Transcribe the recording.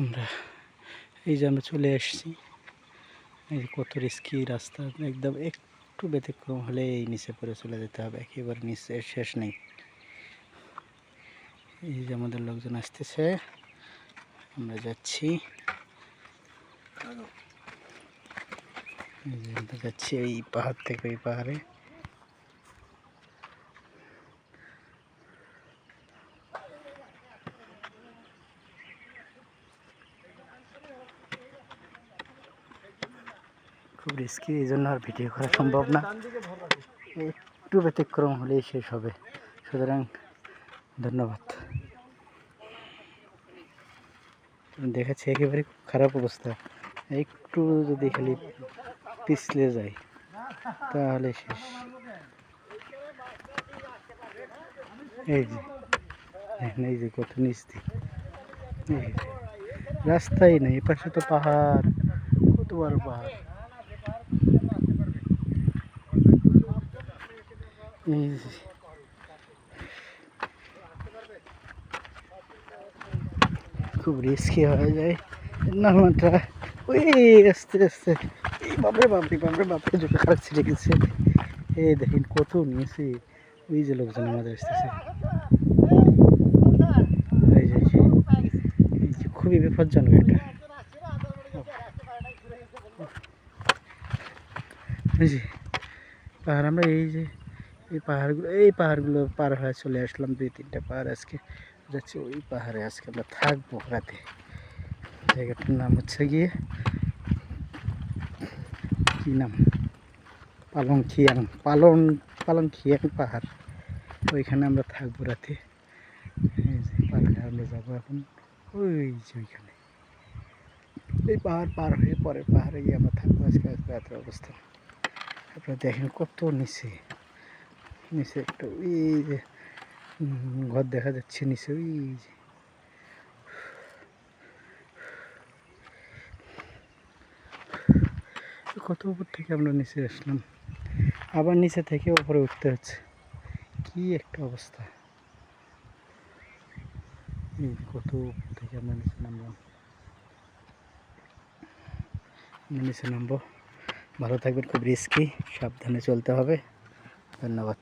আমরা এই যে আমরা চলে আসছি। এই যে কত রিস্কি রাস্তা, একদম একটু ব্যতিক্রম হলে এই নিচে পড়ে চলে যেতে হবে, একেবারে নিচে শেষ নেই। এই যে আমাদের লোকজন আসতেছে, আমরা যাচ্ছি। এই যে আমরা যাচ্ছি এই পাহাড় থেকে ওই পাহাড়ে। খুব রিস্কি, এই জন্য আর ভিডিও করা সম্ভব না, একটু ব্যতিক্রম হলেই শেষ হবে। সুতরাং ধন্যবাদ। দেখাচ্ছি একেবারে খুব খারাপ অবস্থা, একটু যদি খালি পিছলে যায় তাহলে শেষ। এই যে দেখেন, এই যে কত নিচ দিয়ে, রাস্তাই নেই, এপাশে তো পাহাড়, কত বড় পাহাড়। এই যে খুব রিস্কি হয়ে যায় নামাটা। ওই আস্তে আস্তে, এই বাপরে বাপরে বাপরে বাপরে, জুতো খারাপ ছিঁড়ে গেছে। এই দেখেন কত নিয়েছে, ওই যে লোকজন আমাদের আসতেছে। এই যে খুবই বিপজ্জনক এটা। এই যে পাহাড়, আমরা এই যে এই পাহাড়গুলো পার হয়ে চলে আসলাম, 2-3টা পাহাড় আজকে যাচ্ছি ওই পাহাড়ে। আজকে আমরা থাকবো রাতে। জায়গাটার নাম হচ্ছে গিয়ে কি নাম, পালংখিয়াং পাহাড়। ওইখানে আমরা থাকবো রাতে। এই যে পাহাড়ে আমরা যাবো এখন, ওই যে ওইখানে, এই পাহাড় পার হয়ে পরের পাহাড়ে গিয়ে আমরা থাকবো আজকে রাতের অবস্থা। আপনারা দেখেন কত নিচে নিচে একটা ওই যে ঘর দেখা যাচ্ছে নিচে, ওই যে কত উপর থেকে আমরা নিচে আসলাম, আবার নিচে থেকে উপরে উঠতে হচ্ছে। কি একটা অবস্থা, এই কত উপর থেকে আমরা নিচে নামলাম। নিচে নামবো। ভালো থাকবেন, খুব রিস্কি, সাবধানে চলতে হবে। ধন্যবাদ।